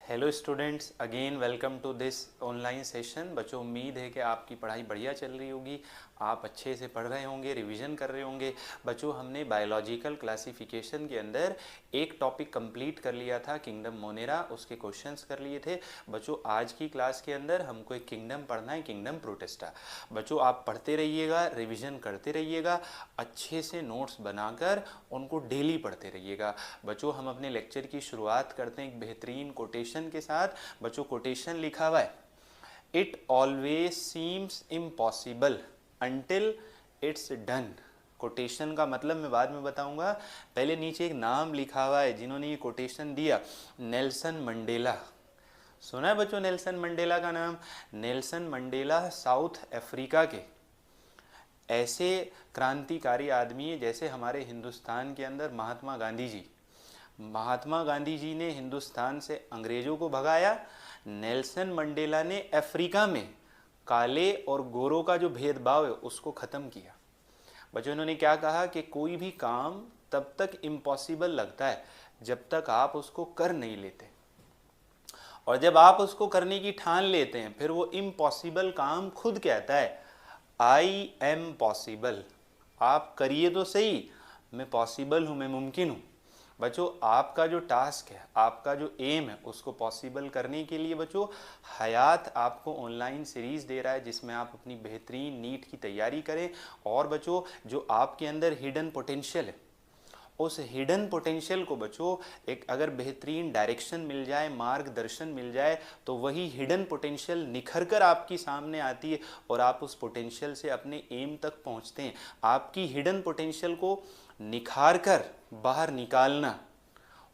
Hello students, again welcome to this online session. बच्चों, उम्मीद है कि आपकी पढ़ाई बढ़िया चल रही होगी, आप अच्छे से पढ़ रहे होंगे, रिवीजन कर रहे होंगे। बच्चों, हमने बायोलॉजिकल क्लासिफिकेशन के अंदर एक टॉपिक कंप्लीट कर लिया था, किंगडम मोनेरा, उसके क्वेश्चंस कर लिए थे। बच्चों, आज की क्लास के अंदर हमको एक किंगडम पढ़ना है, किंगडम प्रोटिस्टा। बच्चों, आप पढ़ते रहिएगा, रिवीजन करते रहिएगा, अच्छे से नोट्स बनाकर उनको डेली पढ़ते रहिएगा। बच्चों, हम अपने लेक्चर की शुरुआत करते हैं एक बेहतरीन कोटेशन के साथ। बच्चों, कोटेशन लिखा हुआ है, it always seems impossible until it's done. Quotation का मतलब मैं बाद में बताऊंगा, पहले नीचे एक नाम लिखा हुआ है जिन्होंने ये कोटेशन दिया, नेल्सन मंडेला। सुना है बच्चों नेल्सन मंडेला का नाम? नेल्सन मंडेला साउथ अफ्रीका के ऐसे क्रांतिकारी आदमी है, जैसे हमारे हिंदुस्तान के अंदर महात्मा गांधी जी। महात्मा गांधी जी ने हिंदुस्तान से अंग्रेजों को भगाया, नेल्सन मंडेला ने अफ्रीका में काले और गोरों का जो भेदभाव है उसको ख़त्म किया। बच्चों, इन्होंने क्या कहा कि कोई भी काम तब तक इम्पॉसिबल लगता है जब तक आप उसको कर नहीं लेते, और जब आप उसको करने की ठान लेते हैं फिर वो इम्पॉसिबल काम खुद कहता है आई एम पॉसिबल। आप करिए तो सही, मैं पॉसिबल हूँ, मैं मुमकिन हूँ। बच्चों, आपका जो टास्क है, आपका जो एम है, उसको पॉसिबल करने के लिए बच्चों हयात आपको ऑनलाइन सीरीज़ दे रहा है जिसमें आप अपनी बेहतरीन नीट की तैयारी करें। और बच्चों, जो आपके अंदर हिडन पोटेंशियल है, उस हिडन पोटेंशियल को बच्चों एक अगर बेहतरीन डायरेक्शन मिल जाए, मार्गदर्शन मिल जाए, तो वही हिडन पोटेंशियल निखर कर आपकी सामने आती है और आप उस पोटेंशियल से अपने एम तक पहुंचते हैं। आपकी हिडन पोटेंशियल को निखार कर बाहर निकालना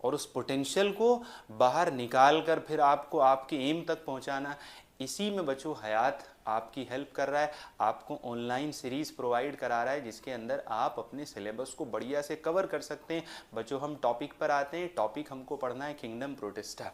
और उस पोटेंशियल को बाहर निकाल कर फिर आपको आपके एम तक पहुंचाना, इसी में बच्चों हयात आपकी हेल्प कर रहा है। आपको ऑनलाइन सीरीज़ प्रोवाइड करा रहा है जिसके अंदर आप अपने सिलेबस को बढ़िया से कवर कर सकते हैं। बच्चों, हम टॉपिक पर आते हैं। टॉपिक हमको पढ़ना है किंगडम प्रोटिस्टा।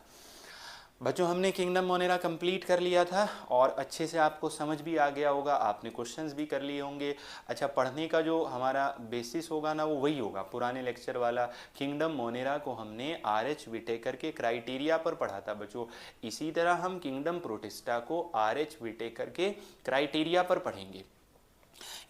बच्चों, हमने किंगडम मोनेरा कंप्लीट कर लिया था और अच्छे से आपको समझ भी आ गया होगा, आपने क्वेश्चंस भी कर लिए होंगे। अच्छा, पढ़ने का जो हमारा बेसिस होगा ना, वो वही होगा पुराने लेक्चर वाला। किंगडम मोनेरा को हमने आर.एच. विटेकर के क्राइटेरिया पर पढ़ा था बच्चों, इसी तरह हम किंगडम प्रोटिस्टा को आर.एच. विटेकर के क्राइटेरिया पर पढ़ेंगे।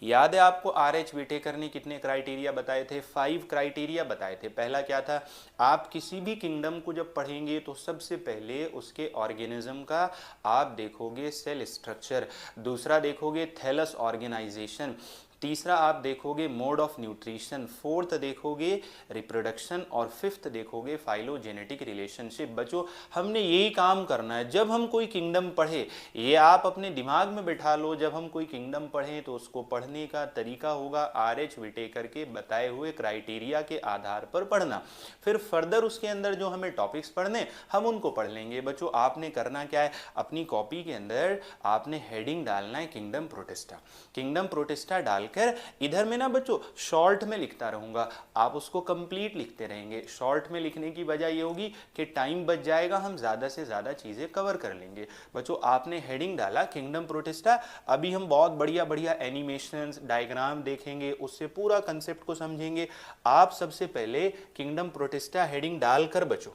याद है आपको आर.एच. विटेकर ने कितने क्राइटेरिया बताए थे? 5 क्राइटेरिया बताए थे। पहला क्या था? आप किसी भी किंगडम को जब पढ़ेंगे तो सबसे पहले उसके ऑर्गेनिज्म का आप देखोगे सेल स्ट्रक्चर, दूसरा देखोगे थैलस ऑर्गेनाइजेशन, तीसरा आप देखोगे मोड ऑफ न्यूट्रिशन, फोर्थ देखोगे रिप्रोडक्शन और फिफ्थ देखोगे फाइलोजेनेटिक रिलेशनशिप। बच्चों, हमने यही काम करना है जब हम कोई किंगडम पढ़े। ये आप अपने दिमाग में बिठा लो, जब हम कोई किंगडम पढ़ें तो उसको पढ़ने का तरीका होगा आर.एच. विटेकर के बताए हुए क्राइटेरिया के आधार पर पढ़ना। फिर फर्दर उसके अंदर जो हमें टॉपिक्स पढ़ने हम उनको पढ़ लेंगे। बच्चों, आपने करना क्या है, अपनी कॉपी के अंदर आपने हेडिंग डालना है किंगडम प्रोटिस्टा। किंगडम प्रोटिस्टा डाल कर इधर में ना बच्चों शॉर्ट में लिखता रहूंगा, आप उसको कंप्लीट लिखते रहेंगे। शॉर्ट में लिखने की वजह ये होगी कि टाइम बच जाएगा, हम ज्यादा से ज्यादा चीजें कवर कर लेंगे। बच्चों, आपने हेडिंग डाला किंगडम प्रोटिस्टा, अभी हम बहुत बढ़िया बढ़िया एनिमेशंस, डायग्राम देखेंगे, उससे पूरा कंसेप्ट को समझेंगे। आप सबसे पहले किंगडम प्रोटिस्टा हेडिंग डालकर बच्चों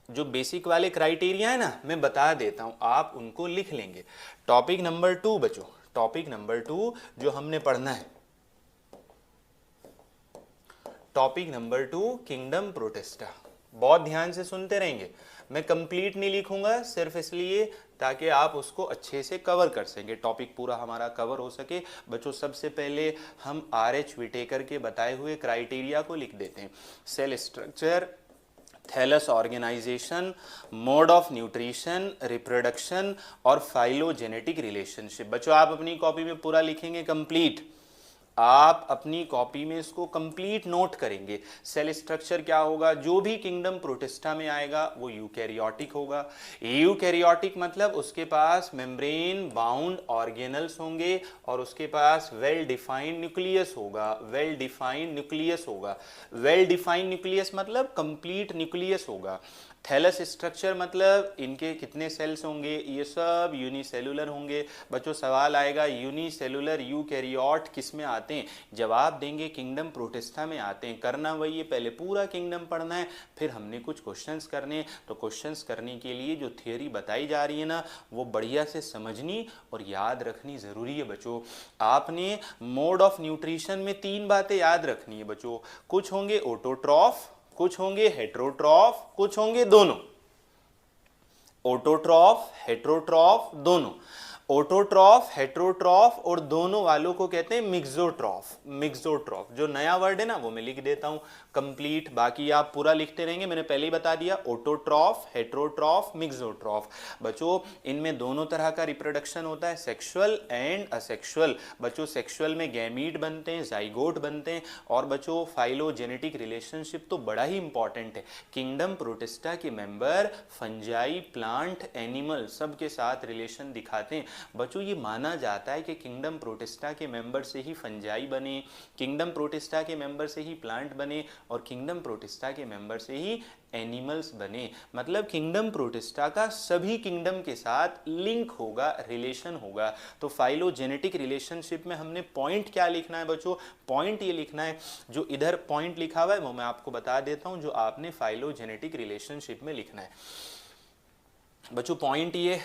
जो बेसिक वाले क्राइटेरिया है ना, मैं बता देता हूं, आप उनको लिख लेंगे। टॉपिक नंबर 2 बच्चों, टॉपिक नंबर 2 जो हमने पढ़ना है, टॉपिक नंबर 2 किंगडम प्रोटिस्टा। बहुत ध्यान से सुनते रहेंगे, मैं कंप्लीट नहीं लिखूंगा सिर्फ इसलिए ताकि आप उसको अच्छे से कवर कर सकें, टॉपिक पूरा हमारा कवर हो सके। बच्चों, सबसे पहले हम आर.एच. विटेकर के बताए हुए क्राइटेरिया को लिख देते हैं। Cell structure, thallus organisation, mode of nutrition, reproduction और फाइलोजेनेटिक रिलेशनशिप। बच्चों, आप अपनी कॉपी में पूरा लिखेंगे कंप्लीट, आप अपनी कॉपी में इसको कंप्लीट नोट करेंगे। सेल स्ट्रक्चर क्या होगा? जो भी किंगडम प्रोटिस्टा में आएगा वो यूकैरियोटिक होगा। यूकैरियोटिक मतलब उसके पास मेम्ब्रेन बाउंड ऑर्गेनल्स होंगे और उसके पास वेल डिफाइंड न्यूक्लियस होगा। वेल डिफाइंड न्यूक्लियस होगा, वेल डिफाइंड न्यूक्लियस मतलब कंप्लीट न्यूक्लियस होगा। थैलस स्ट्रक्चर मतलब इनके कितने सेल्स होंगे, ये सब यूनिसेलुलर होंगे। बच्चों सवाल आएगा यूनिसेलुलर यूकैरियोट किस में आते हैं, जवाब देंगे किंगडम प्रोटिस्टा में आते हैं। करना वही है, पहले पूरा किंगडम पढ़ना है, फिर हमने कुछ क्वेश्चंस करने। तो क्वेश्चंस करने के लिए जो थियोरी बताई जा रही है ना, वो बढ़िया से समझनी और याद रखनी ज़रूरी है बच्चों। आपने मोड ऑफ न्यूट्रिशन में 3 बातें याद रखनी है बच्चों। कुछ होंगे ऑटोट्रॉफ, कुछ होंगे हेट्रोट्रॉफ, कुछ होंगे दोनों। ऑटोट्रॉफ हेट्रोट्रॉफ दोनों। ऑटोट्रॉफ हेट्रोट्रॉफ और दोनों वालों को कहते हैं मिक्सोट्रॉफ। मिक्सोट्रॉफ जो नया वर्ड है ना वो मैं लिख देता हूं कंप्लीट, बाकी आप पूरा लिखते रहेंगे, मैंने पहले ही बता दिया। Autotroph heterotroph mixotroph. बच्चों इनमें दोनों तरह का रिप्रोडक्शन होता है, सेक्सुअल एंड असेक्सुअल। बच्चों सेक्सुअल में गैमीट बनते हैं, जाइगोट बनते हैं। और बच्चों फाइलोजेनेटिक रिलेशनशिप तो बड़ा ही इंपॉर्टेंट है। किंगडम प्रोटिस्टा के मेंबर फंजाई, प्लांट, एनिमल सब के साथ रिलेशन दिखाते हैं। बच्चों ये माना जाता है कि किंगडम प्रोटिस्टा के मेंबर से ही फंजाई बने, किंगडम प्रोटिस्टा के मेंबर से ही प्लांट बने और किंगडम प्रोटिस्टा के मेंबर से ही एनिमल्स बने। मतलब किंगडम प्रोटिस्टा का सभी किंगडम के साथ लिंक होगा, रिलेशन होगा। तो फाइलोजेनेटिक रिलेशनशिप में हमने पॉइंट क्या लिखना है बच्चों, पॉइंट ये लिखना है, जो इधर पॉइंट लिखा हुआ है वो मैं आपको बता देता हूं, जो आपने फाइलोजेनेटिक रिलेशनशिप में लिखना है बच्चों। पॉइंट ये,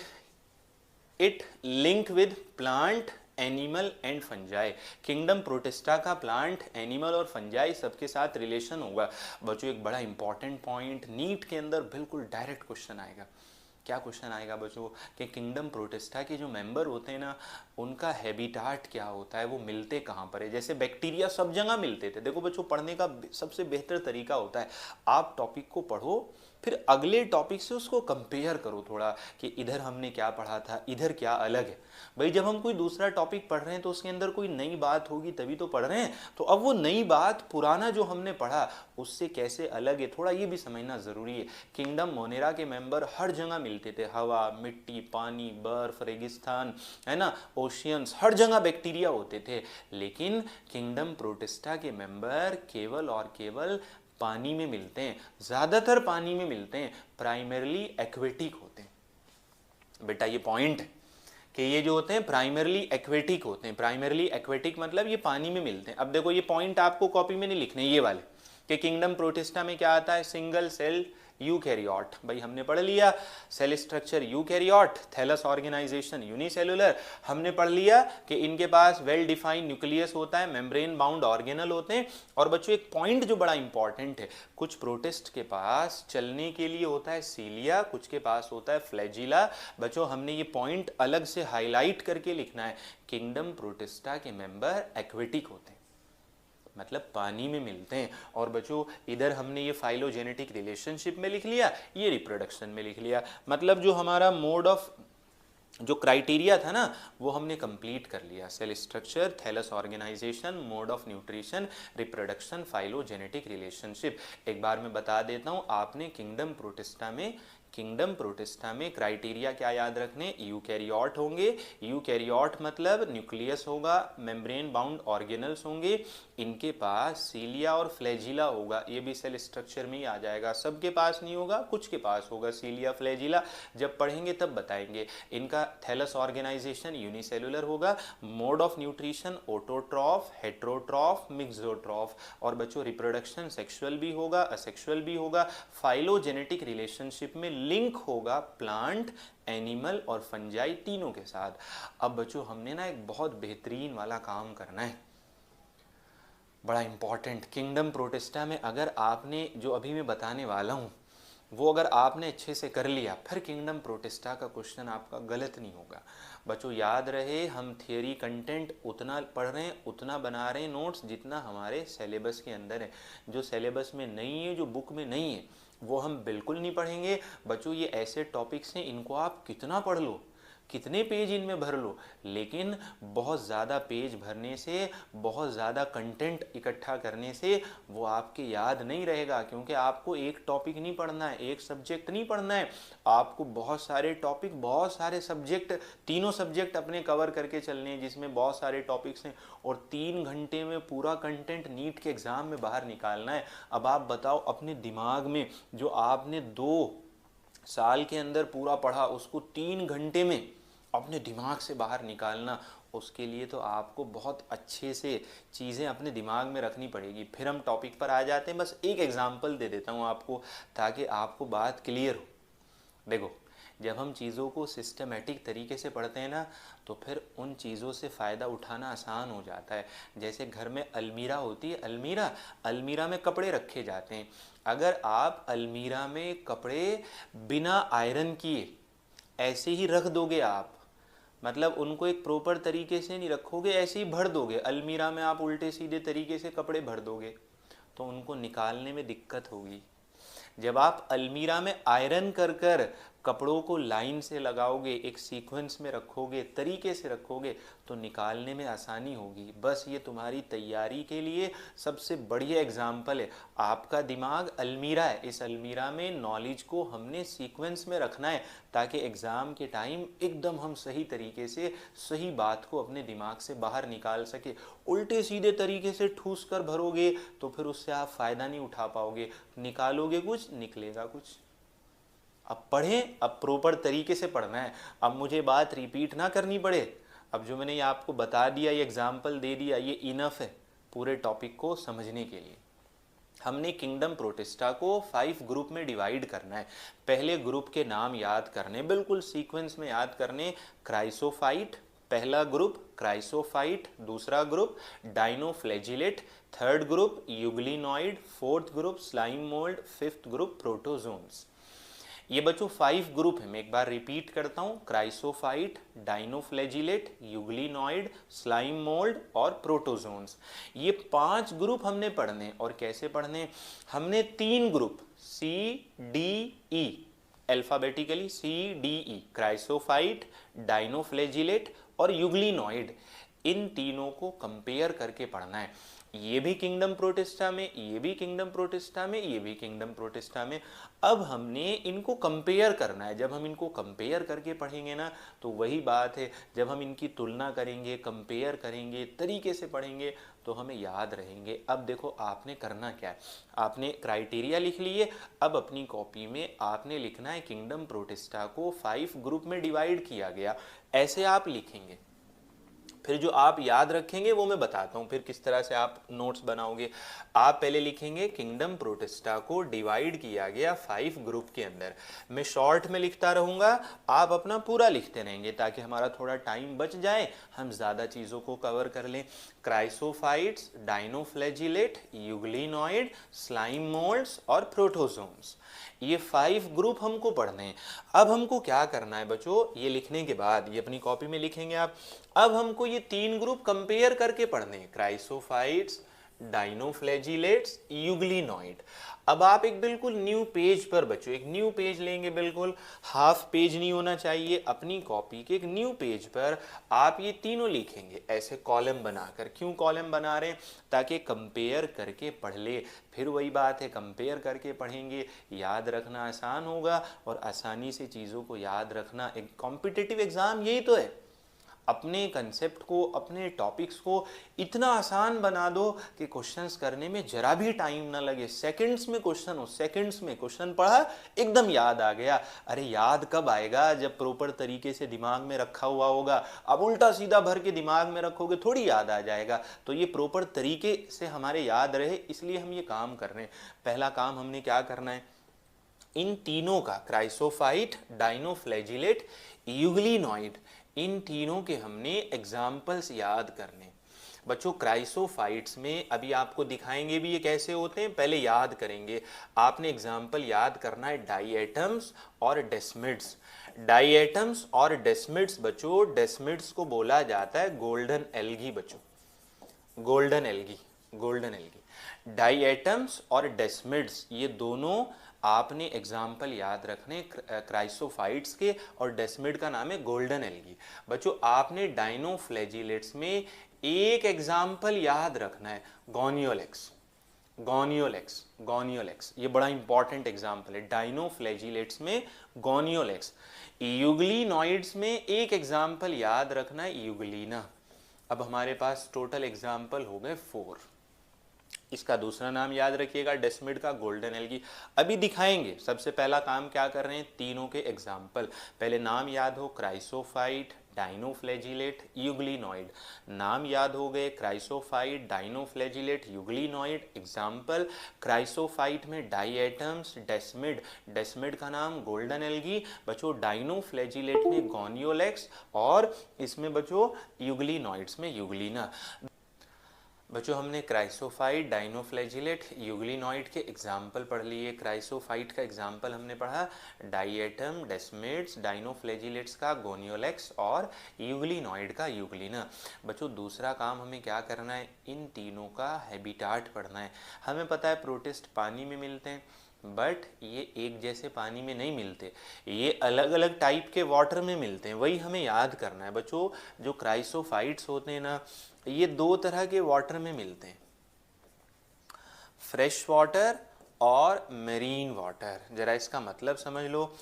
it link with plant, animal and fungi. Kingdom protista का प्लांट, एनिमल और फंजाई सबके साथ रिलेशन होगा। बच्चों एक बड़ा इंपॉर्टेंट पॉइंट, नीट के अंदर बिल्कुल डायरेक्ट क्वेश्चन आएगा। क्या क्वेश्चन आएगा बच्चों कि किंगडम प्रोटिस्टा के जो मेंबर होते हैं ना, उनका हैबिटाट क्या होता है, वो मिलते कहाँ पर है। जैसे बैक्टीरिया सब जगह मिलते थे। देखो बच्चों पढ़ने का सबसे बेहतर तरीका होता है, आप टॉपिक को पढ़ो, फिर अगले टॉपिक से उसको कंपेयर करो थोड़ा कि इधर हमने क्या पढ़ा था, इधर क्या अलग है। भाई जब हम कोई दूसरा टॉपिक पढ़ रहे हैं तो उसके अंदर कोई नई बात होगी तभी तो पढ़ रहे हैं। तो अब वो नई बात पुराना जो हमने पढ़ा उससे कैसे अलग है, थोड़ा ये भी समझना ज़रूरी है। किंगडम मोनेरा के मेंबर हर जगह मिलते थे, हवा, मिट्टी, पानी, बर्फ, रेगिस्तान, है ना, ओशियंस, हर जगह बैक्टीरिया होते थे। लेकिन किंगडम प्रोटिस्टा के मेंबर केवल और केवल पानी में मिलते हैं, ज़्यादातर पानी में मिलते हैं, प्राइमरली एक्वेटिक होते हैं। बेटा ये पॉइंट है कि ये जो होते हैं प्राइमरली एक्वेटिक होते हैं। प्राइमरली एक्वेटिक मतलब ये पानी में मिलते हैं। अब देखो ये पॉइंट आपको कॉपी में नहीं लिखने, ये वाले कि किंगडम प्रोटिस्टा में क्या आता है, सिंगल सेल यूकैरियोट। भाई हमने पढ़ लिया cell structure eukaryote, thallus organisation unicellular. हमने पढ़ लिया कि इनके पास वेल डिफाइंड न्यूक्लियस होता है, मेम्ब्रेन बाउंड ऑर्गेनल होते हैं। और बच्चों एक पॉइंट जो बड़ा इंपॉर्टेंट है, कुछ प्रोटिस्ट के पास चलने के लिए होता है सीलिया, कुछ के पास होता है फ्लैजिला। बच्चों हमने ये पॉइंट अलग से हाईलाइट करके लिखना है, किंगडम प्रोटिस्टा के मेंबर एक्वेटिक होते हैं, मतलब पानी में मिलते हैं। और बच्चों इधर हमने ये फाइलोजेनेटिक रिलेशनशिप में लिख लिया, ये रिप्रोडक्शन में लिख लिया। मतलब जो हमारा मोड ऑफ जो क्राइटेरिया था ना वो हमने कंप्लीट कर लिया, cell structure, thallus organisation, mode of nutrition, reproduction, phylogenetic relationship. एक बार मैं बता देता हूँ, आपने किंगडम प्रोटिस्टा में क्राइटेरिया क्या याद रखने, यूकैरियोट होंगे। यूकैरियोट मतलब न्यूक्लियस होगा, मेम्ब्रेन बाउंड ऑर्गेनल्स होंगे, इनके पास सीलिया और फ्लैजिला होगा। ये भी सेल स्ट्रक्चर में ही आ जाएगा, सबके पास नहीं होगा, कुछ के पास होगा सीलिया फ्लैजिला, जब पढ़ेंगे तब बताएंगे। इनका थैलस ऑर्गेनाइजेशन यूनिसेलुलर होगा, mode of nutrition autotroph, heterotroph, mixotroph. और बच्चों रिप्रोडक्शन सेक्सुअल भी होगा, असेक्सुअल भी होगा। फाइलोजेनेटिक रिलेशनशिप में लिंक होगा प्लांट, एनिमल और फंजाई तीनों के साथ। अब बच्चों हमने ना एक बहुत बेहतरीन वाला काम करना है, बड़ा इंपॉर्टेंट। किंगडम प्रोटिस्टा में अगर आपने जो अभी मैं बताने वाला हूँ वो अगर आपने अच्छे से कर लिया, फिर किंगडम प्रोटिस्टा का क्वेश्चन आपका गलत नहीं होगा। बच्चों याद रहे, हम थियरी कंटेंट उतना पढ़ रहे हैं, उतना बना रहे हैं नोट्स जितना हमारे सिलेबस के अंदर है। जो सिलेबस में नहीं है, जो बुक में नहीं है, वो हम बिल्कुल नहीं पढ़ेंगे। बच्चों ये ऐसे टॉपिक्स हैं, इनको आप कितना पढ़ लो, कितने पेज इनमें भर लो, लेकिन बहुत ज़्यादा पेज भरने से, बहुत ज़्यादा कंटेंट इकट्ठा करने से वो आपके याद नहीं रहेगा। क्योंकि आपको एक टॉपिक नहीं पढ़ना है, एक सब्जेक्ट नहीं पढ़ना है, आपको बहुत सारे टॉपिक, बहुत सारे सब्जेक्ट, तीनों सब्जेक्ट अपने कवर करके चलने हैं जिसमें बहुत सारे टॉपिक्स हैं। और 3 घंटे में पूरा कंटेंट नीट के एग्ज़ाम में बाहर निकालना है। अब आप बताओ, अपने दिमाग में जो आपने 2 साल के अंदर पूरा पढ़ा, उसको 3 घंटे में अपने दिमाग से बाहर निकालना, उसके लिए तो आपको बहुत अच्छे से चीज़ें अपने दिमाग में रखनी पड़ेगी। फिर हम टॉपिक पर आ जाते हैं। बस एक एग्जांपल दे देता हूँ आपको, ताकि आपको बात क्लियर हो। देखो, जब हम चीज़ों को सिस्टमेटिक तरीके से पढ़ते हैं ना, तो फिर उन चीज़ों से फ़ायदा उठाना आसान हो जाता है। जैसे घर में अलमीरा होती है, अलमीरा, अलमीरा में कपड़े रखे जाते हैं। अगर आप अलमीरा में कपड़े बिना आयरन किए ऐसे ही रख दोगे आप, मतलब उनको एक प्रॉपर तरीके से नहीं रखोगे, ऐसे ही भर दोगे, अलमीरा में आप उल्टे सीधे तरीके से कपड़े भर दोगे, तो उनको निकालने में दिक्कत होगी। जब आप अलमीरा में आयरन कर कर कपड़ों को लाइन से लगाओगे, एक सीक्वेंस में रखोगे, तरीके से रखोगे, तो निकालने में आसानी होगी। बस ये तुम्हारी तैयारी के लिए सबसे बढ़िया एग्जाम्पल है। आपका दिमाग अलमीरा है, इस अलमीरा में नॉलेज को हमने सीक्वेंस में रखना है, ताकि एग्ज़ाम के टाइम एकदम हम सही तरीके से सही बात को अपने दिमाग से बाहर निकाल सके। उल्टे सीधे तरीके से ठूस कर भरोगे तो फिर उससे आप फ़ायदा नहीं उठा पाओगे, निकालोगे कुछ, निकलेगा कुछ। अब पढ़ें, अब प्रॉपर तरीके से पढ़ना है। अब मुझे बात रिपीट ना करनी पड़े। अब जो मैंने ये आपको बता दिया, ये एग्जाम्पल दे दिया, ये इनफ है पूरे टॉपिक को समझने के लिए। हमने किंगडम प्रोटिस्टा को 5 ग्रुप में डिवाइड करना है। पहले ग्रुप के नाम याद करने, बिल्कुल सीक्वेंस में याद करने। क्राइसोफाइट पहला ग्रुप, क्राइसोफाइट दूसरा group, dinoflagellate third group, euglenoid fourth group, slime mould fifth group, protozoans. ये बच्चों 5 ग्रुप है। मैं एक बार रिपीट करता हूँ, chrysophyte, dinoflagellate, euglenoid, slime mould और प्रोटोजोन्स। ये 5 ग्रुप हमने पढ़ने। और कैसे पढ़ने? हमने 3 group C D E, alphabetically C D E, chrysophyte, dinoflagellate और यूग्लिनॉइड, इन तीनों को कंपेयर करके पढ़ना है। ये भी किंगडम प्रोटिस्टा में, ये भी किंगडम प्रोटिस्टा में, ये भी किंगडम प्रोटिस्टा में। अब हमने इनको कंपेयर करना है। जब हम इनको कंपेयर करके पढ़ेंगे ना, तो वही बात है, जब हम इनकी तुलना करेंगे, कंपेयर करेंगे, तरीके से पढ़ेंगे, तो हमें याद रहेंगे। अब देखो आपने करना क्या है, आपने क्राइटेरिया लिख लिए। अब अपनी कॉपी में आपने लिखना है किंगडम प्रोटिस्टा को 5 ग्रुप में डिवाइड किया गया, ऐसे आप लिखेंगे। फिर जो आप याद रखेंगे वो मैं बताता हूँ, फिर किस तरह से आप नोट्स बनाओगे। आप पहले लिखेंगे किंगडम प्रोटिस्टा को डिवाइड किया गया 5 ग्रुप के अंदर। मैं शॉर्ट में लिखता रहूँगा, आप अपना पूरा लिखते रहेंगे, ताकि हमारा थोड़ा टाइम बच जाए, हम ज़्यादा चीज़ों को कवर कर लें। क्राइसोफाइट्स, डाइनोफ्लैजिलेट, यूग्लिनॉइड, स्लाइम मोल्ड्स और प्रोटोजोन्स, ये 5 ग्रुप हमको पढ़ने हैं। अब हमको क्या करना है बच्चों, ये लिखने के बाद, ये अपनी कॉपी में लिखेंगे आप। अब हमको ये 3 ग्रुप कंपेयर करके पढ़ने हैं, क्राइसोफाइट्स, डाइनोफ्लैजिलेट्स, यूग्लिनॉइड। अब आप एक बिल्कुल न्यू पेज पर बच्चों, एक न्यू पेज लेंगे, बिल्कुल हाफ पेज नहीं होना चाहिए, अपनी कॉपी के एक न्यू पेज पर आप ये तीनों लिखेंगे, ऐसे कॉलम बनाकर। क्यों कॉलम बना रहे हैं? ताकि कंपेयर करके पढ़ ले। फिर वही बात है, कंपेयर करके पढ़ेंगे, याद रखना आसान होगा, और आसानी से चीज़ों को याद रखना, एक कॉम्पिटिटिव एग्ज़ाम यही तो है, अपने कंसेप्ट को, अपने टॉपिक्स को इतना आसान बना दो कि क्वेश्चंस करने में जरा भी टाइम ना लगे, सेकंड्स में क्वेश्चन हो, सेकंड्स में क्वेश्चन पढ़ा, एकदम याद आ गया। अरे याद कब आएगा? जब प्रॉपर तरीके से दिमाग में रखा हुआ होगा। अब उल्टा सीधा भर के दिमाग में रखोगे थोड़ी याद आ जाएगा। तो ये प्रॉपर तरीके से हमारे याद रहे, इसलिए हम ये काम कर रहे हैं। पहला काम हमने क्या करना है, इन तीनों का, क्राइसोफाइट, डाइनोफ्लैजिलेट, यूग्लिनॉइड, इन तीनों के हमने एग्जाम्पल्स याद करने। बच्चों क्राइसोफाइट्स में अभी आपको दिखाएंगे भी ये कैसे होते हैं, पहले याद करेंगे। आपने एग्जाम्पल याद करना है डाइएटम्स और डेस्मिड्स। डाइएटम्स और डेस्मिड्स बच्चों, डेस्मिड्स को बोला जाता है गोल्डन एल्गी बच्चों, golden algae, golden algae. Diatoms और डेस्मिड्स, ये दोनों आपने एग्जाम्पल याद रखने क्राइसोफाइट्स के, और डेस्मिड का नाम है गोल्डन एल्गी। बच्चों आपने डाइनोफ्लैजिलेट्स में एक एग्जाम्पल याद रखना है, गोनियोलेक्स, गोनियोलेक्स, गोनियोलेक्स, ये बड़ा इंपॉर्टेंट एग्जाम्पल है। डाइनोफ्लैजिलेट्स में गोनियोलेक्स। यूग्लिनॉइड्स में एक एग्जाम्पल याद रखना है, यूग्लिना। अब हमारे पास टोटल एग्जाम्पल हो गए 4। इसका दूसरा नाम याद रखिएगा डेस्मिड का गोल्डन एल्गी। अभी दिखाएंगे, सबसे पहला काम क्या कर रहे हैं, तीनों के एग्जाम्पल। पहले नाम याद हो, क्राइसोफाइट, डाइनोफ्लैजिलेट, यूग्लिनॉइड। नाम याद हो गए, chrysophyte, dinoflagellate, euglenoid. Example, chrysophyte में डाई एटम्स डेस्मिड, डेस्मिड का नाम गोल्डन एल्गी। बच्चों डाइनोफ्लैजिलेट में गोनियोलेक्स, और इसमें बच्चों यूग्लिनॉइड्स में यूग्लिना। बच्चों हमने क्राइसोफाइट, डाइनोफ्लैजिलेट, यूग्लिनॉइड के एग्जाम्पल पढ़ लिए। क्राइसोफाइट का एग्जाम्पल हमने पढ़ा डाइएटम, डेस्मिड्स, डाइनोफ्लैजिलेट्स का गोनियोलेक्स और यूग्लिनॉइड का यूग्लिना। बच्चों दूसरा काम हमें क्या करना है, इन तीनों का हैबिटाट पढ़ना है। हमें पता है प्रोटिस्ट पानी में मिलते हैं, बट ये एक जैसे पानी में नहीं मिलते, ये अलग अलग टाइप के वाटर में मिलते हैं, वही हमें याद करना है। बच्चों जो क्राइसोफाइट्स होते हैं ना, ये दो तरह के वाटर में मिलते हैं, फ्रेश वाटर और मेरीन वाटर। जरा इसका मतलब समझ लो,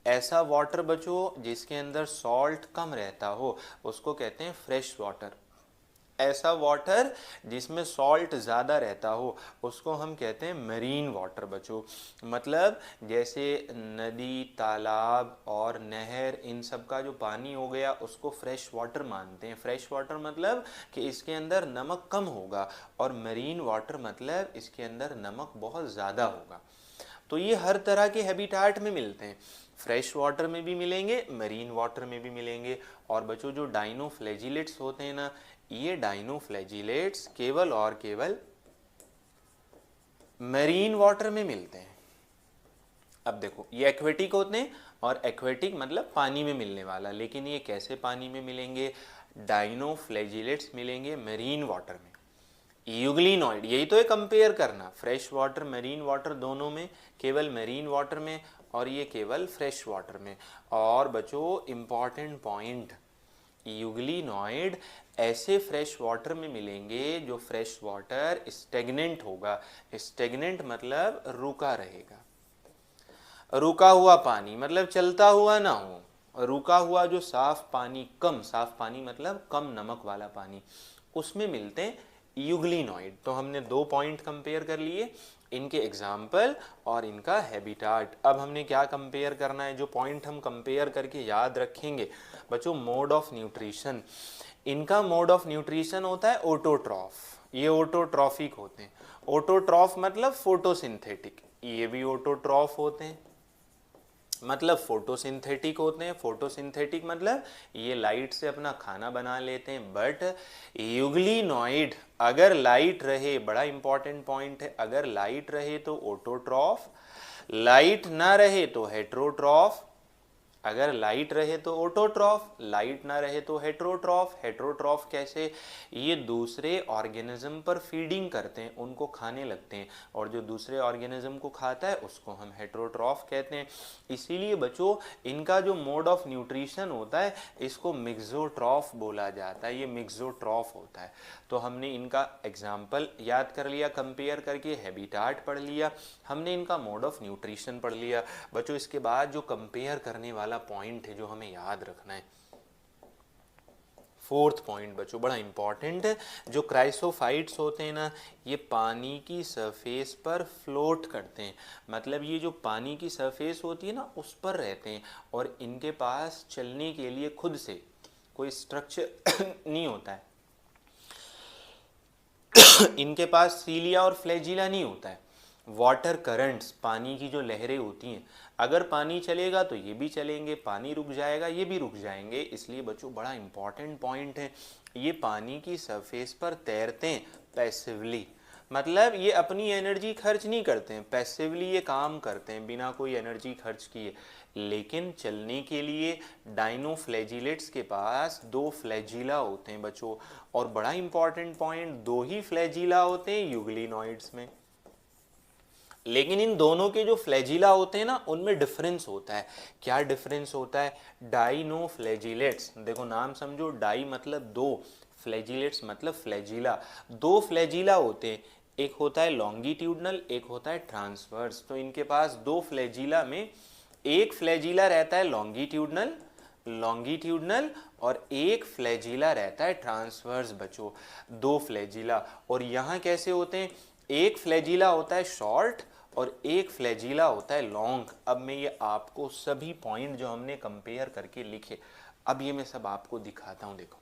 ऐसा वाटर बच्चों जिसके अंदर सॉल्ट कम रहता हो उसको कहते हैं फ्रेश वाटर। ऐसा वाटर जिसमें सॉल्ट ज़्यादा रहता हो उसको हम कहते हैं मरीन वाटर बच्चों। मतलब जैसे नदी, तालाब और नहर, इन सब का जो पानी हो गया उसको फ्रेश वाटर मानते हैं। फ्रेश वाटर मतलब कि इसके अंदर नमक कम होगा, और मरीन वाटर मतलब इसके अंदर नमक बहुत ज़्यादा होगा। तो ये हर तरह के हैबिटाट में मिलते हैं, फ्रेश वाटर में भी मिलेंगे, मरीन वाटर में भी मिलेंगे। और बच्चों जो डाइनोफ्लैजिलेट्स होते हैं ना, ये डाइनोफ्लैजिलेट्स केवल और केवल मरीन वाटर में मिलते हैं। अब देखो ये एक्वेटिक होते हैं, और एक्वेटिक मतलब पानी में मिलने वाला, लेकिन ये कैसे पानी में मिलेंगे, डाइनोफ्लैजिलेट्स मिलेंगे मरीन वाटर में। यूग्लिनॉइड, यही तो है कंपेयर करना, फ्रेश वाटर मरीन वाटर दोनों में, केवल मरीन वाटर में, और ये केवल फ्रेश वाटर में। और बच्चों इंपॉर्टेंट पॉइंट, यूग्लिनॉइड ऐसे फ्रेश वाटर में मिलेंगे जो फ्रेश वाटर स्टेगनेंट होगा। स्टेगनेंट मतलब रुका रहेगा, रुका हुआ पानी मतलब चलता हुआ ना हो, रुका हुआ जो साफ पानी, कम साफ पानी मतलब कम नमक वाला पानी, उसमें मिलते हैं यूग्लिनॉइड। तो हमने दो पॉइंट कंपेयर कर लिए, इनके एग्जाम्पल और इनका हैबिटाट। अब हमने क्या कंपेयर करना है, जो पॉइंट हम कंपेयर करके याद रखेंगे बच्चों, मोड ऑफ न्यूट्रिशन। इनका मोड ऑफ न्यूट्रिशन होता है ऑटोट्रॉफ, ये ऑटोट्रॉफिक होते हैं। ऑटोट्रॉफ मतलब फोटोसिंथेटिक, ये भी ऑटोट्रॉफ होते हैं, मतलब फोटोसिंथेटिक होते हैं। फोटोसिंथेटिक मतलब ये लाइट से अपना खाना बना लेते हैं। बट यूग्लिनॉइड अगर लाइट रहे, बड़ा इंपॉर्टेंट पॉइंट है, अगर लाइट रहे तो ऑटोट्रॉफ, लाइट ना रहे तो हेट्रोट्रॉफ। अगर लाइट रहे तो ऑटोट्रॉफ, लाइट ना रहे तो हेट्रोट्रॉफ। हेट्रोट्रॉफ कैसे, ये दूसरे ऑर्गेनिज्म पर फीडिंग करते हैं, उनको खाने लगते हैं, और जो दूसरे ऑर्गेनिज्म को खाता है उसको हम हेट्रोट्रॉफ कहते हैं। इसीलिए बच्चों इनका जो मोड ऑफ न्यूट्रिशन होता है इसको मिक्सोट्रॉफ बोला जाता है, ये मिक्सोट्रॉफ होता है। तो हमने इनका एग्जाम्पल याद कर लिया, कंपेयर करके हैबिटाट पढ़ लिया, हमने इनका मोड ऑफ न्यूट्रिशन पढ़ लिया। बच्चों इसके बाद जो कंपेयर करने वाला पॉइंट है जो हमें याद रखना है, फोर्थ पॉइंट बच्चों बड़ा इंपॉर्टेंट है। जो क्राइसोफाइट्स होते हैं ना, ये पानी की सरफेस पर फ्लोट करते हैं, मतलब ये जो पानी की सरफेस होती है ना उस पर रहते हैं, और इनके पास चलने के लिए खुद से कोई स्ट्रक्चर नहीं होता है। इनके पास सीलिया और फ्लैजिला नहीं होता है। वाटर करंट्स, पानी की जो लहरें होती हैं, अगर पानी चलेगा तो ये भी चलेंगे, पानी रुक जाएगा ये भी रुक जाएंगे। इसलिए बच्चों बड़ा इंपॉर्टेंट पॉइंट है, ये पानी की सरफेस पर तैरते हैं पैसिवली, मतलब ये अपनी एनर्जी खर्च नहीं करते हैं, पैसिवली ये काम करते हैं बिना कोई एनर्जी खर्च किए। लेकिन चलने के लिए डाइनोफ्लैजिलेट्स के पास दो फ्लैजिला होते हैं बच्चों, और बड़ा इंपॉर्टेंट पॉइंट, दो ही फ्लैजिला होते हैं यूग्लिनॉइड्स में। लेकिन इन दोनों के जो फ्लैजिला होते हैं ना उनमें डिफरेंस होता है। क्या डिफरेंस होता है, डाइनोफ्लैजिलेट्स, देखो नाम समझो, डाई मतलब दो, फ्लैजिलेट्स मतलब फ्लैजिला, दो फ्लैजिला होते हैं, एक होता है लॉन्गिट्यूडनल, एक होता है ट्रांसवर्स। तो इनके पास दो फ्लैजिला में एक फ्लैजिला रहता है लॉन्गिट्यूडनल, लॉन्गिट्यूडनल, और एक फ्लैजिला रहता है ट्रांसवर्स बच्चों, दो फ्लैजिला। और यहाँ कैसे होते हैं, एक फ्लैजिला होता है शॉर्ट और एक फ्लैजिला होता है लॉन्ग। अब मैं ये आपको सभी पॉइंट जो हमने कंपेयर करके लिखे, अब ये मैं सब आपको दिखाता हूं। देखो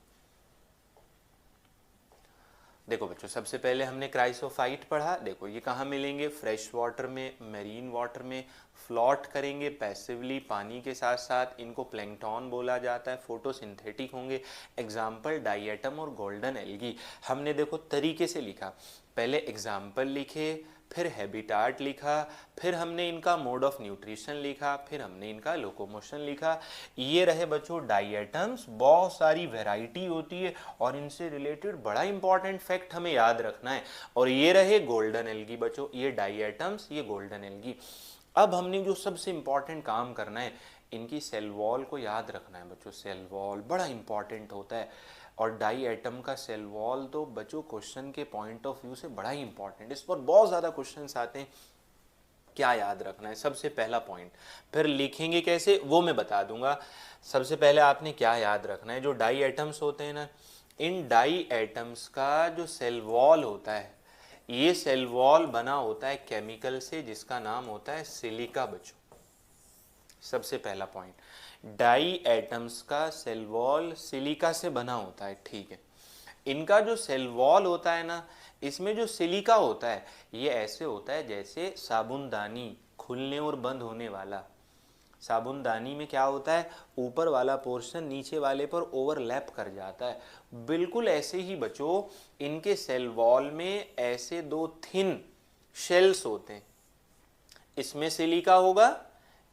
देखो बच्चों, सबसे पहले हमने क्राइसोफाइट पढ़ा। देखो ये कहाँ मिलेंगे, फ्रेश वाटर में, मेरीन वाटर में, फ्लॉट करेंगे पैसिवली पानी के साथ साथ, इनको प्लैंकटन बोला जाता है, फोटोसिंथेटिक होंगे। एग्जाम्पल डाइएटम और गोल्डन एल्गी। हमने देखो तरीके से लिखा, पहले एग्जाम्पल लिखे, फिर हैबिटाट लिखा, फिर हमने इनका मोड ऑफ न्यूट्रिशन लिखा, फिर हमने इनका लोकोमोशन लिखा। ये रहे बच्चों डाइएटम्स, बहुत सारी वैरायटी होती है और इनसे रिलेटेड बड़ा इंपॉर्टेंट फैक्ट हमें याद रखना है। और ये रहे गोल्डन एल्गी बच्चों, ये डाइएटम्स, ये गोल्डन एल्गी। अब हमने जो सबसे इंपॉर्टेंट काम करना है, इनकी सेल वॉल को याद रखना है बच्चों। सेल वॉल बड़ा इंपॉर्टेंट होता है और डाई एटम का सेल वॉल तो बच्चों क्वेश्चन के पॉइंट ऑफ व्यू से बड़ा ही इंपॉर्टेंट, इस पर बहुत ज़्यादा क्वेश्चंस आते हैं। क्या याद रखना है, सबसे पहला पॉइंट, फिर लिखेंगे कैसे वो मैं बता दूंगा। सबसे पहले आपने क्या याद रखना है, जो डाई एटम्स होते हैं ना, इन डाई एटम्स का जो सेल वॉल होता है, ये सेल वॉल बना होता है केमिकल से जिसका नाम होता है सिलिका बच्चों। सबसे पहला पॉइंट, डाई एटम्स का सेल वॉल सिलिका से बना होता है, ठीक है। इनका जो सेल वॉल होता है ना, इसमें जो सिलिका होता है ये ऐसे होता है जैसे साबुनदानी खुलने और बंद होने वाला। साबुनदानी में क्या होता है, ऊपर वाला पोर्शन नीचे वाले पर ओवरलैप कर जाता है, बिल्कुल ऐसे ही बच्चों इनके सेल वॉल में ऐसे दो थिन शेल्स होते हैं। इसमें सिलिका होगा,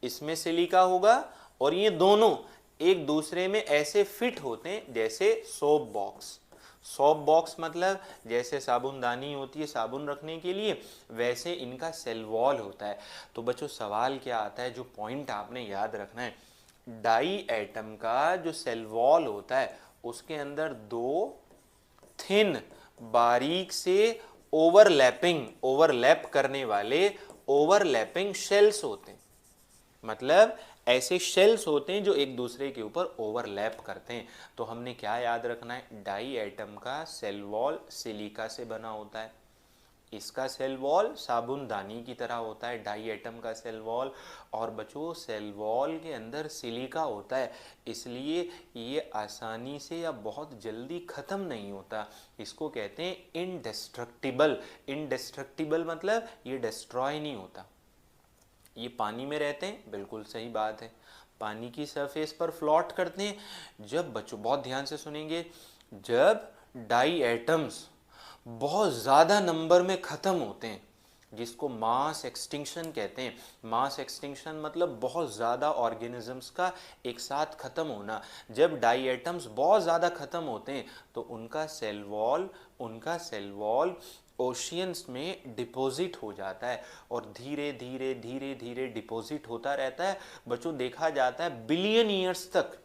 इसमें सिलिका होगा, और ये दोनों एक दूसरे में ऐसे फिट होते हैं जैसे सोप बॉक्स। सोप बॉक्स मतलब जैसे साबुनदानी होती है साबुन रखने के लिए, वैसे इनका सेल वॉल होता है। तो बच्चों सवाल क्या आता है, जो पॉइंट आपने याद रखना है, डाई एटम का जो सेल वॉल होता है उसके अंदर दो थिन बारीक से ओवरलैप करने वाले ओवरलैपिंग शेल्स होते हैं। मतलब ऐसे शेल्स होते हैं जो एक दूसरे के ऊपर ओवरलैप करते हैं। तो हमने क्या याद रखना है, डाई एटम का सेल वॉल सिलिका से बना होता है, इसका सेल वॉल साबुनदानी की तरह होता है डाई एटम का सेल वॉल। और बच्चों सेल वॉल के अंदर सिलिका होता है, इसलिए ये आसानी से या बहुत जल्दी ख़त्म नहीं होता। इसको कहते हैं इनडेस्ट्रक्टिबल। इनडेस्ट्रक्टिबल मतलब ये डिस्ट्रॉय नहीं होता। ये पानी में रहते हैं, बिल्कुल सही बात है, पानी की सरफेस पर फ्लोट करते हैं। जब बच्चों बहुत ध्यान से सुनेंगे, जब डाई एटम्स बहुत ज़्यादा नंबर में ख़त्म होते हैं, जिसको मास एक्सटिंक्शन कहते हैं। मास एक्सटिंक्शन मतलब बहुत ज़्यादा ऑर्गेनिजम्स का एक साथ ख़त्म होना। जब डाई एटम्स बहुत ज़्यादा ख़त्म होते हैं तो उनका सेल वॉल ओशियंस में डिपॉजिट हो जाता है और धीरे धीरे धीरे धीरे डिपॉजिट होता रहता है। बच्चों देखा जाता है बिलियन ईयर्स तक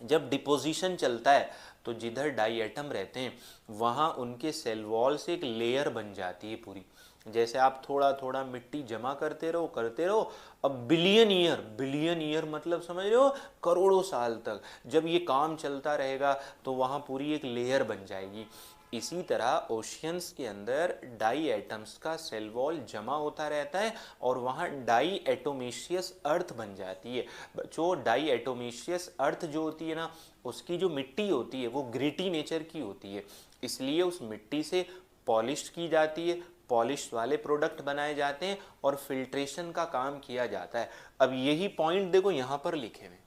जब डिपोजिशन चलता है तो जिधर डाई एटम रहते हैं वहाँ उनके सेल वॉल से एक लेयर बन जाती है पूरी। जैसे आप थोड़ा थोड़ा मिट्टी जमा करते रहो, अब बिलियन ईयर मतलब समझ रहे हो, करोड़ों साल तक जब ये काम चलता रहेगा तो वहाँ पूरी एक लेयर बन जाएगी। इसी तरह ओशियंस के अंदर डाई एटम्स का सेल वॉल जमा होता रहता है और वहाँ डाई एटोमेशियस अर्थ बन जाती है। जो डाई एटोमेशियस अर्थ जो होती है ना, उसकी जो मिट्टी होती है वो ग्रिटी नेचर की होती है, इसलिए उस मिट्टी से पॉलिश की जाती है, पॉलिश वाले प्रोडक्ट बनाए जाते हैं और फिल्ट्रेशन का काम किया जाता है। अब यही पॉइंट देखो यहाँ पर लिखे हुए,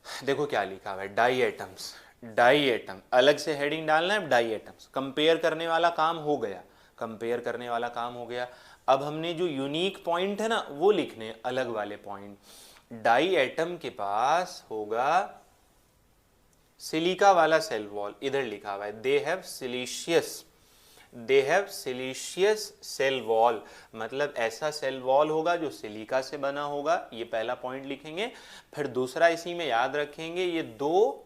देखो क्या लिखा हुआ है, डाई एटम्स। डाई एटम अलग से हेडिंग डालना है, डाई एटम्स कंपेयर करने वाला काम हो गया, कंपेयर करने वाला काम हो गया। अब हमने जो यूनिक पॉइंट है ना वो लिखने अलग वाले पॉइंट। डाई एटम के पास होगा सिलिका वाला सेल वॉल, इधर लिखा हुआ है they have siliceous cell wall, मतलब ऐसा सेल वॉल होगा जो सिलिका से बना होगा। ये पहला पॉइंट लिखेंगे। फिर दूसरा इसी में याद रखेंगे, ये दो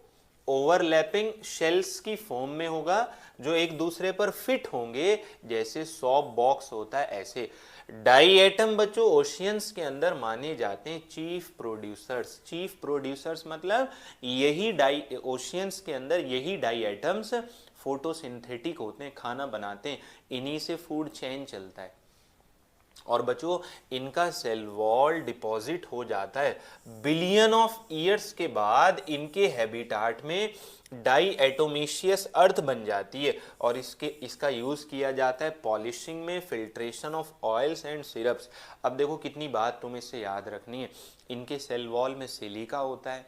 ओवरलैपिंग शेल्स की फॉर्म में होगा जो एक दूसरे पर फिट होंगे जैसे सॉप बॉक्स होता है ऐसे। डाई एटम बच्चों ओशियंस के अंदर माने जाते हैं चीफ प्रोड्यूसर्स मतलब यही डाई ओशियंस के अंदर यही डाई एटम्स फोटोसिंथेटिक होते हैं, खाना बनाते हैं, इन्हीं से फूड चेन चलता है। और बच्चों इनका सेल वॉल डिपॉजिट हो जाता है, बिलियन ऑफ ईयर्स के बाद इनके हैबिटाट में डाई एटोमेशियस अर्थ बन जाती है, और इसका यूज किया जाता है पॉलिशिंग में, filtration of oils and syrups. अब देखो कितनी बात तुम्हें इससे याद रखनी है। इनके सेल वॉल में सिलिका होता है,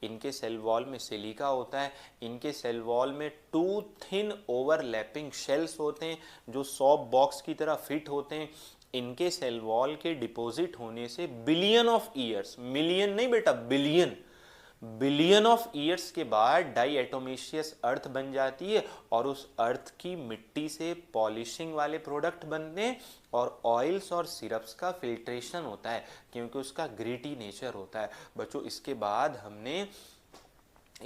इनके सेल वॉल में सिलिका होता है, इनके सेल वॉल में टू थिन ओवरलैपिंग शेल्स होते हैं जो सॉप बॉक्स की तरह फिट होते हैं। इनके सेल वॉल के डिपॉजिट होने से बिलियन ऑफ ईयर्स, मिलियन नहीं बेटा, बिलियन, बिलियन ऑफ ईयर्स के बाद डाई एटोमेशियस अर्थ बन जाती है, और उस अर्थ की मिट्टी से पॉलिशिंग वाले प्रोडक्ट बनते हैं, और ऑयल्स और सिरप्स का फिल्ट्रेशन होता है क्योंकि उसका ग्रीटी नेचर होता है। बच्चों इसके बाद हमने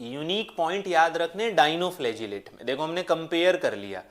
यूनिक पॉइंट याद रखने डाइनोफ्लैजिलेट में। देखो हमने कंपेयर कर लिया,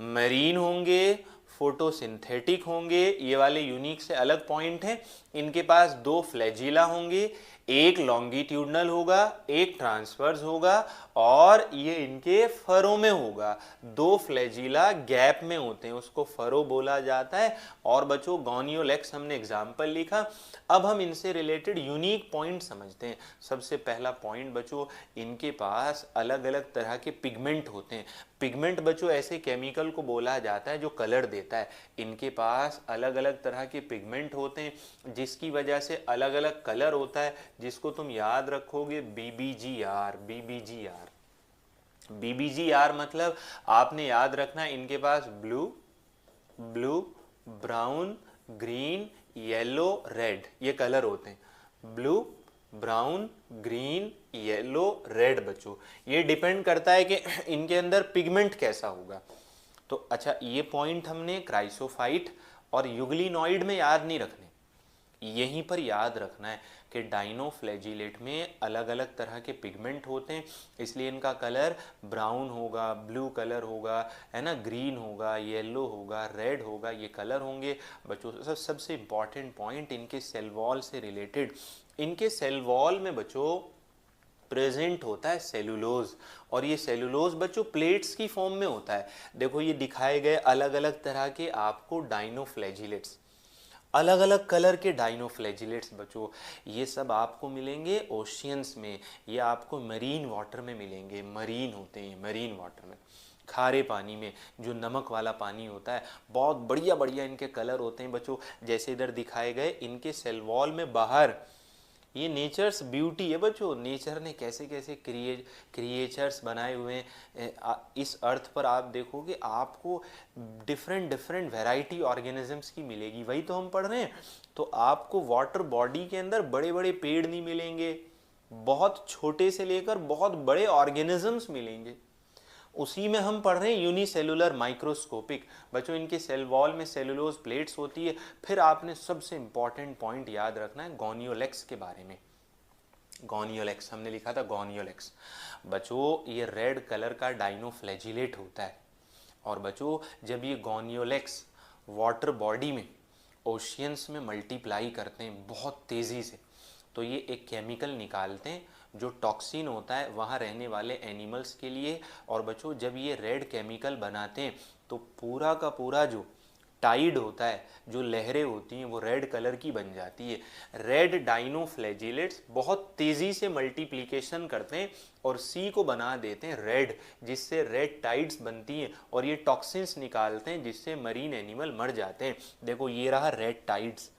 मरीन होंगे, फोटोसिंथेटिक होंगे, ये वाले यूनिक से अलग पॉइंट है। इनके पास दो फ्लैजिला होंगे, एक लॉन्गिट्यूडनल होगा, एक ट्रांसवर्स होगा, और ये इनके फरो में होगा। दो फ्लैजिला गैप में होते हैं, उसको फरो बोला जाता है। और बच्चों गॉनियोलेक्स हमने एग्जाम्पल लिखा। अब हम इनसे रिलेटेड यूनिक पॉइंट समझते हैं। सबसे पहला पॉइंट बच्चों, इनके पास अलग अलग तरह के पिगमेंट होते हैं। पिगमेंट बच्चों ऐसे केमिकल को बोला जाता है जो कलर देता है। इनके पास अलग अलग तरह के पिगमेंट होते हैं जिसकी वजह से अलग अलग कलर होता है, जिसको तुम याद रखोगे BBGR। BBGR, BBGR मतलब आपने याद रखना है, इनके पास blue, brown, green, yellow, red, ये कलर होते हैं। Blue, brown, green, yellow, red. बच्चों ये डिपेंड करता है कि इनके अंदर पिगमेंट कैसा होगा। तो अच्छा, ये पॉइंट हमने क्राइसोफाइट और युगलिनॉइड में याद नहीं रखने, यहीं पर याद रखना है कि डाइनोफ्लैजिलेट में अलग अलग तरह के पिगमेंट होते हैं, इसलिए इनका कलर ब्राउन होगा, ब्लू कलर होगा, है ना, ग्रीन होगा, येलो होगा, रेड होगा, ये कलर होंगे। बच्चों सबसे इम्पॉर्टेंट पॉइंट इनके सेल वॉल से रिलेटेड, इनके सेल वॉल में बच्चों प्रेजेंट होता है सेलुलोज, और ये सेलुलोज बच्चों प्लेट्स की फॉर्म में होता है। देखो ये दिखाए गए अलग अलग तरह के आपको डाइनोफ्लैजिलेट्स, अलग अलग कलर के डाइनोफ्लैजिलेट्स। बच्चों ये सब आपको मिलेंगे ओशियंस में, ये आपको मरीन वाटर में मिलेंगे। मरीन होते हैं मरीन वाटर में, खारे पानी में, जो नमक वाला पानी होता है। बहुत बढ़िया बढ़िया इनके कलर होते हैं बच्चों, जैसे इधर दिखाए गए। इनके सेल वॉल में बाहर, ये नेचर्स ब्यूटी है बच्चों, नेचर ने कैसे कैसे क्रिएचर्स बनाए हुए हैं इस अर्थ पर। आप देखोगे आपको डिफरेंट डिफरेंट वैरायटी ऑर्गेनिजम्स की मिलेगी, वही तो हम पढ़ रहे हैं। तो आपको वाटर बॉडी के अंदर बड़े बड़े पेड़ नहीं मिलेंगे, बहुत छोटे से लेकर बहुत बड़े ऑर्गेनिजम्स मिलेंगे। उसी में हम पढ़ रहे हैं यूनिसेलुलर माइक्रोस्कोपिक। बच्चों इनके सेल वॉल में सेलुलोज प्लेट्स होती है। फिर आपने सबसे इंपॉर्टेंट पॉइंट याद रखना है गॉनियोलेक्स के बारे में। गॉनियोलेक्स हमने लिखा था, गॉनियोलेक्स बच्चों ये रेड कलर का डाइनोफ्लैजिलेट होता है। और बच्चों जब ये गॉनियोलेक्स वाटर बॉडी में, ओशियंस में मल्टीप्लाई करते हैं बहुत तेज़ी से, तो ये एक केमिकल निकालते हैं जो टॉक्सिन होता है वहाँ रहने वाले एनिमल्स के लिए। और बच्चों जब ये रेड केमिकल बनाते हैं तो पूरा का पूरा जो टाइड होता है, जो लहरें होती हैं, वो रेड कलर की बन जाती है। रेड डाइनोफ्लैजिलेट्स बहुत तेज़ी से मल्टीप्लिकेशन करते हैं और सी को बना देते हैं रेड, जिससे रेड टाइड्स बनती हैं, और ये टॉक्सिन्स निकालते हैं जिससे मरीन एनिमल मर जाते हैं। देखो ये रहा रेड टाइड्स,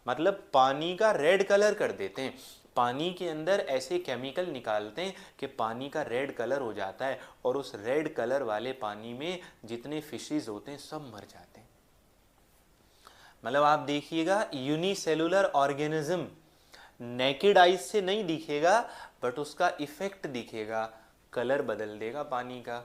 मतलब पानी का रेड कलर कर देते हैं। पानी के अंदर ऐसे केमिकल निकालते हैं कि पानी का रेड कलर हो जाता है, और उस रेड कलर वाले पानी में जितने फिशेस होते हैं सब मर जाते हैं। मतलब आप देखिएगा यूनिसेलुलर ऑर्गेनिज्म नेकेड आइज से नहीं दिखेगा, बट उसका इफेक्ट दिखेगा, कलर बदल देगा पानी का,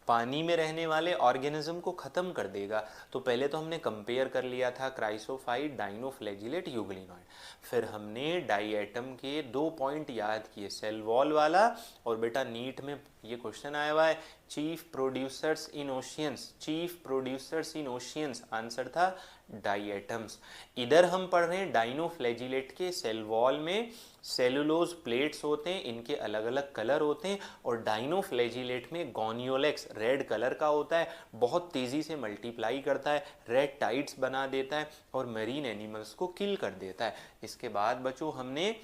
पानी में रहने वाले ऑर्गेनिज्म को ख़त्म कर देगा। तो पहले तो हमने कंपेयर कर लिया था क्राइसोफाइट, डाइनोफ्लैजिलेट, यूग्लिनॉइड। फिर हमने डाइएटम के 2 पॉइंट याद किए, सेल वॉल वाला, और बेटा नीट में ये क्वेश्चन आया हुआ है, chief producers in oceans. Chief producers in oceans answer था डाई एटम्स। इधर हम पढ़ रहे हैं डाइनोफ्लैजिलेट के सेल वॉल में सेलुलोज प्लेट्स होते हैं, इनके अलग अलग कलर होते हैं, और डाइनोफ्लैजिलेट में गोनियोलेक्स रेड कलर का होता है, बहुत तेज़ी से मल्टीप्लाई करता है, रेड टाइड्स बना देता है और मरीन एनिमल्स को किल कर देता है। इसके बाद बच्चों हमने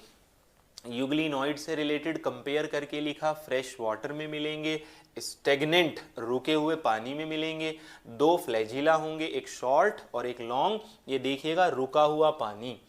यूग्लिनॉइड से रिलेटेड कंपेयर करके लिखा, फ्रेश वाटर में मिलेंगे, स्टेगनेंट रुके हुए पानी में मिलेंगे, दो फ्लैजिला होंगे, एक शॉर्ट और एक लॉन्ग, ये देखिएगा रुका हुआ पानी।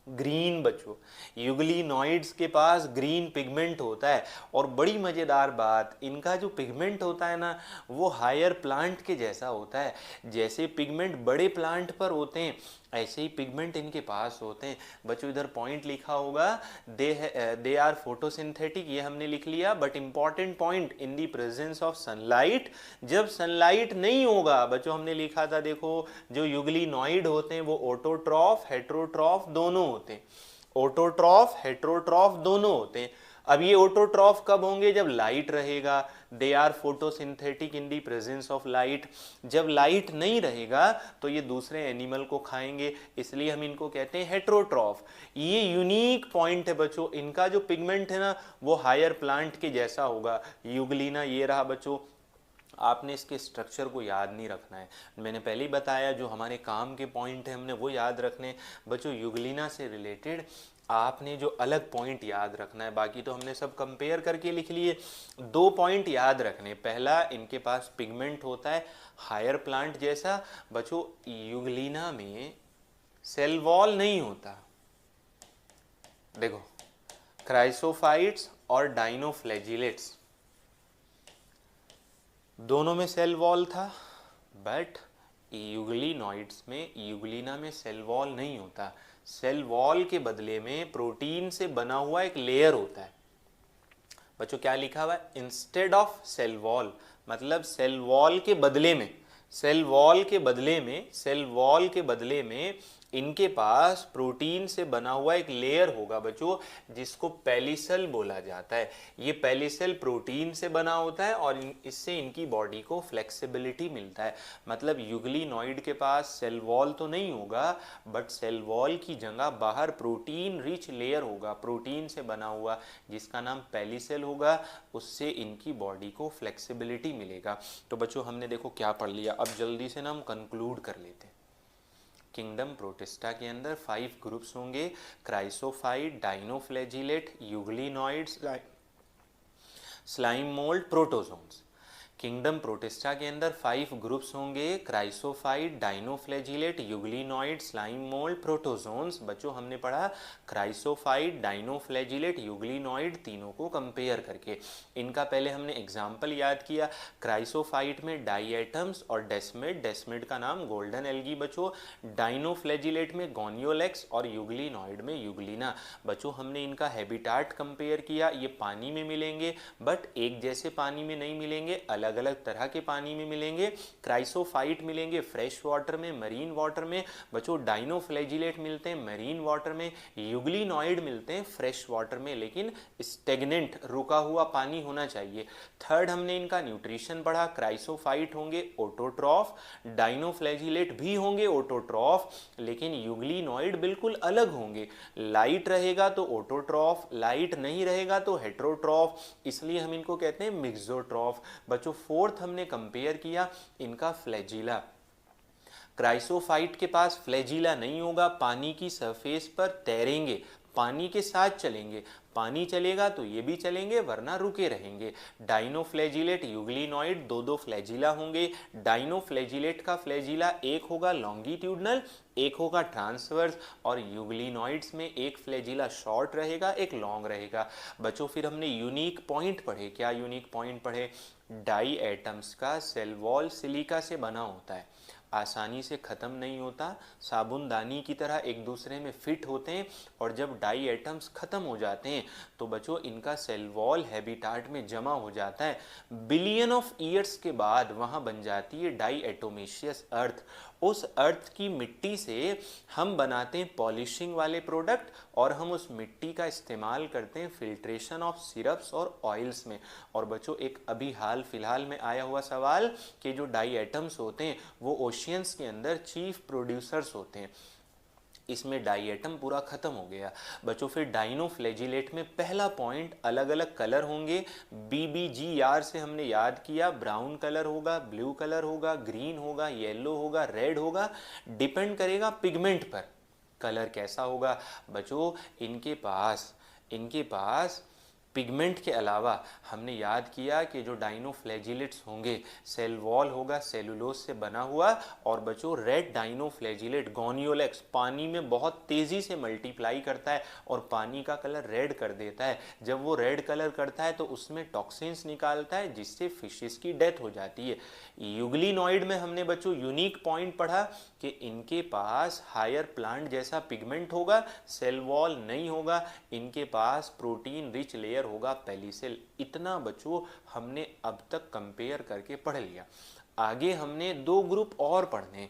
ग्रीन बच्चों, यूग्लिनॉइड्स के पास ग्रीन पिगमेंट होता है, और बड़ी मज़ेदार बात, इनका जो पिगमेंट होता है ना वो हायर प्लांट के जैसा होता है। जैसे पिगमेंट बड़े प्लांट पर होते हैं ऐसे ही पिगमेंट इनके पास होते हैं। बच्चों इधर पॉइंट लिखा होगा, दे आर फोटोसिंथेटिक, ये हमने लिख लिया, but important point, in the presence of sunlight, जब सनलाइट नहीं होगा बच्चों हमने लिखा था, देखो जो यूग्लिनॉइड होते हैं वो ऑटोट्रॉफ हेटेरोट्रॉफ दोनों होते हैं, ऑटोट्रॉफ हेटेरोट्रॉफ दोनों होते हैं। अब ये ऑटोट्रॉफ कब होंगे? जब लाइट रहेगा, they are photosynthetic in the presence of light. जब लाइट नहीं रहेगा तो ये दूसरे एनिमल को खाएंगे, इसलिए हम इनको कहते हैं हेटेरोट्रॉफ। ये यूनिक पॉइंट है बच्चों, इनका जो पिगमेंट है ना वो हायर प्लांट के जैसा होगा। यूग्लिना ये रहा बच्चों, आपने इसके स्ट्रक्चर को याद नहीं रखना है, मैंने पहले ही बताया जो हमारे काम के पॉइंट हैं हमने वो याद रखने। बच्चों यूग्लिना से रिलेटेड आपने जो अलग पॉइंट याद रखना है, बाकी तो हमने सब कंपेयर करके लिख लिए। दो पॉइंट याद रखने, पहला इनके पास पिगमेंट होता है हायर प्लांट जैसा। बच्चों यूग्लिना में सेल वॉल नहीं होता, देखो क्राइसोफाइट्स और डाइनोफ्लैजिलेट्स दोनों में सेल वॉल था, बट यूग्लिनॉइड्स में, यूग्लिना में सेल वॉल नहीं होता। सेल वॉल के बदले में प्रोटीन से बना हुआ एक लेयर होता है। बच्चों क्या लिखा हुआ है? इंस्टेड ऑफ सेल वॉल, मतलब सेल वॉल के बदले में, सेल वॉल के बदले में, सेल वॉल के बदले में इनके पास प्रोटीन से बना हुआ एक लेयर होगा बच्चों, जिसको पेलिसल बोला जाता है। ये पेलिसल प्रोटीन से बना होता है और इससे इनकी बॉडी को फ्लेक्सिबिलिटी मिलता है। मतलब यूग्लिनॉइड के पास सेल वॉल तो नहीं होगा, बट सेल वॉल की जगह बाहर प्रोटीन रिच लेयर होगा, प्रोटीन से बना हुआ, जिसका नाम पेलिसल होगा, उससे इनकी बॉडी को फ्लेक्सिबिलिटी मिलेगा। तो बच्चों हमने देखो क्या पढ़ लिया, अब जल्दी से ना हम कंक्लूड कर लेते हैं। किंगडम प्रोटिस्टा के अंदर 5 ग्रुप्स होंगे, chrysophyte, dinoflagellate, euglenoids, slime mould, protozoans. Kingdom protista के अंदर 5 ग्रुप्स होंगे, chrysophyte, dinoflagellate, euglenoid, slime mould, protozoans. बच्चों हमने पढ़ा क्राइसोफाइट, डाइनोफ्लैजिलेट, यूग्लिनॉइड तीनों को कंपेयर करके। इनका पहले हमने एग्जाम्पल याद किया। क्राइसोफाइट में डाई एटम्स और डेस्मिड, डेस्मिड का नाम गोल्डन एल्गी बच्चों। डाइनोफ्लैजिलेट में गोनियोलेक्स और यूग्लिनॉइड में यूग्लिना। बच्चों हमने इनका हैबिटाट कंपेयर किया, ये पानी में मिलेंगे, बट एक जैसे पानी में नहीं मिलेंगे, अलग अलग तरह के पानी में मिलेंगे। क्राइसोफाइट मिलेंगे फ्रेश वाटर में, मरीन वाटर में। बच्चों डाइनोफ्लैजिलेट मिलते हैं मरीन वाटर में, यूग्लिनॉइड मिलते हैं फ्रेश वाटर में, लेकिन स्टेगनेंट रुका हुआ पानी होना चाहिए। थर्ड हमने इनका न्यूट्रिशन पढ़ा, क्राइसोफाइट होंगे ऑटोट्रॉफ, डाइनोफ्लैजिलेट भी होंगे ऑटोट्रॉफ, लेकिन यूग्लिनॉइड बिल्कुल अलग होंगे। लाइट रहेगा तो ऑटोट्रॉफ, लाइट नहीं रहेगा तो हेटेरोट्रॉफ, इसलिए हम इनको कहते हैं मिक्सोट्रॉफ। बच्चों फोर्थ हमने कंपेयर किया इनका फ्लैजिला। क्राइसोफाइट के पास फ्लैजिला नहीं होगा, पानी की सरफेस पर तैरेंगे, पानी के साथ चलेंगे, पानी चलेगा तो ये भी चलेंगे वरना रुके रहेंगे। डाइनोफ्लैजिलेट, यूग्लिनॉइड दो दो फ्लैजिला होंगे। डाइनोफ्लैजिलेट का फ्लैजिला एक होगा लॉन्गिट्यूडनल, एक होगा ट्रांसवर्स, और यूग्लिनॉइड्स में एक फ्लैजिला शॉर्ट रहेगा, एक लॉन्ग रहेगा। बच्चों फिर हमने यूनिक पॉइंट पढ़े, क्या यूनिक पॉइंट पढ़े? डाई एटम्स का सेल वॉल सिलिका से बना होता है, आसानी से ख़त्म नहीं होता, साबुनदानी की तरह एक दूसरे में फिट होते हैं, और जब डाई एटम्स ख़त्म हो जाते हैं तो बच्चों इनका सेल वॉल हैबिटाट में जमा हो जाता है। बिलियन ऑफ ईयर्स के बाद वहाँ बन जाती है डाई एटोमेशियस अर्थ, उस अर्थ की मिट्टी से हम बनाते हैं पॉलिशिंग वाले प्रोडक्ट और हम उस मिट्टी का इस्तेमाल करते हैं फिल्ट्रेशन ऑफ सिरप्स और ऑयल्स में। और बच्चों एक अभी हाल फिलहाल में आया हुआ सवाल कि जो डाई एटम्स होते हैं वो ओशियंस के अंदर चीफ प्रोड्यूसर्स होते हैं, इसमें डाई एटम पूरा खत्म हो गया बच्चों। फिर डाइनोफ्लैजिलेट में पहला पॉइंट अलग अलग कलर होंगे, BBGR से हमने याद किया, ब्राउन कलर होगा, ब्लू कलर होगा, ग्रीन होगा, येलो होगा, रेड होगा, डिपेंड करेगा पिगमेंट पर कलर कैसा होगा बच्चों। इनके पास पिगमेंट के अलावा हमने याद किया कि जो डाइनोफ्लैजिलेट्स होंगे, सेल वॉल होगा सेलुलोज से बना हुआ, और बच्चों रेड डाइनोफ्लैजिलेट गोनियोलेक्स पानी में बहुत तेज़ी से मल्टीप्लाई करता है और पानी का कलर रेड कर देता है। जब वो रेड कलर करता है तो उसमें टॉक्सिन्स निकालता है जिससे फिशेस की डेथ हो जाती है। यूग्लिनॉइड में हमने बच्चों यूनिक पॉइंट पढ़ा कि इनके पास हायर प्लांट जैसा पिगमेंट होगा, सेल वॉल नहीं होगा, इनके पास प्रोटीन रिच लेयर होगा पेलिसेल। इतना बच्चों हमने अब तक कंपेयर करके पढ़ लिया। आगे हमने दो ग्रुप और पढ़ने,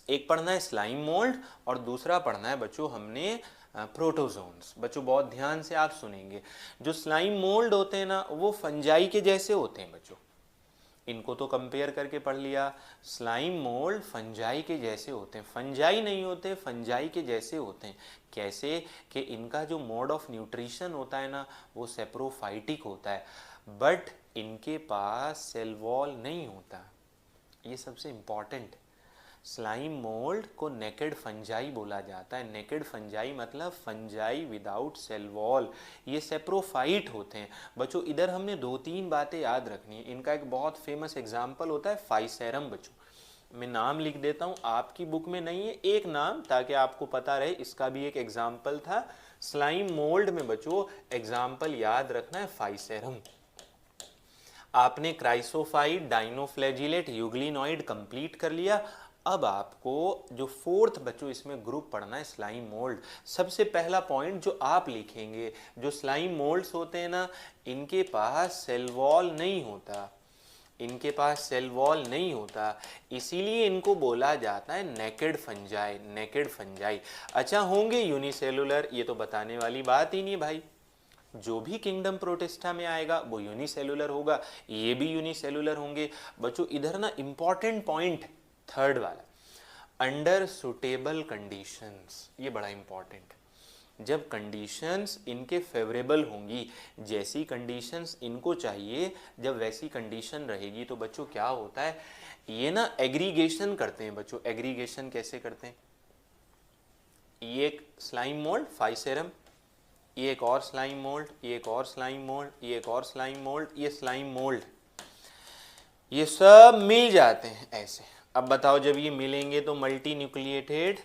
एक पढ़ना है स्लाइम मोल्ड और दूसरा पढ़ना है बच्चों हमने प्रोटोजोन्स। बच्चों बहुत ध्यान से आप सुनेंगे, जो स्लाइम मोल्ड होते हैं ना वो फंजाई के जैसे होते हैं बच्चों, इनको तो कंपेयर करके पढ़ लिया। स्लाइम मोल्ड फंजाई के जैसे होते हैं, फंजाई नहीं होते, फंजाई के जैसे होते हैं। कैसे कि इनका जो मोड ऑफ न्यूट्रिशन होता है ना वो सेप्रोफाइटिक होता है, बट इनके पास सेल वॉल नहीं होता। ये सबसे इम्पॉर्टेंट। स्लाइम मोल्ड को नेकेड फंजाई बोला जाता है। नेकेड फंजाई मतलब फंजाई विदाउट सेल वॉल, ये सेप्रोफाइट होते हैं बच्चों। इधर हमने दो तीन बातें याद रखनी है। इनका एक बहुत फेमस एग्जाम्पल होता है फाइसेरम बच्चों। मैं नाम लिख देता हूँ, आपकी बुक में नहीं है, एक नाम ताकि आपको पता रहे, इसका भी एक एग्जाम्पल था। स्लाइम मोल्ड में बच्चों एग्जाम्पल याद रखना है फाइसेरम। आपने क्राइसोफाइट, डाइनोफ्लैजिलेट, यूग्लिनॉइड कंप्लीट कर लिया। अब आपको जो फोर्थ बच्चों इसमें ग्रुप पढ़ना है स्लाइम मोल्ड। सबसे पहला पॉइंट जो आप लिखेंगे, जो स्लाइम मोल्ड्स होते हैं ना इनके पास सेल वॉल नहीं होता, इनके पास सेल वॉल नहीं होता, इसीलिए इनको बोला जाता है नेकेड फंजाई, नेकेड फंजाई। अच्छा होंगे यूनिसेलुलर, ये तो बताने वाली बात ही नहीं भाई। जो भी किंगडम प्रोटिस्टा में आएगा वो यूनिसेलुलर होगा, ये भी यूनिसेलुलर होंगे बच्चों। इधर ना इंपॉर्टेंट पॉइंट थर्ड वाला, अंडर सुटेबल कंडीशंस, ये बड़ा इंपॉर्टेंट। जब कंडीशंस इनके फेवरेबल होंगी, जैसी कंडीशंस इनको चाहिए जब वैसी कंडीशन रहेगी, तो बच्चों क्या होता है, ये ना एग्रीगेशन करते हैं बच्चों। एग्रीगेशन कैसे करते हैं, ये एक स्लाइम मोल्ड फाइसेरम, ये एक और स्लाइम मोल्ड, ये एक और स्लाइम मोल्ड, ये एक और स्लाइम मोल्ड, ये स्लाइम मोल्ड, ये सब मिल जाते हैं ऐसे। अब बताओ जब ये मिलेंगे तो मल्टी न्यूक्लिएटेड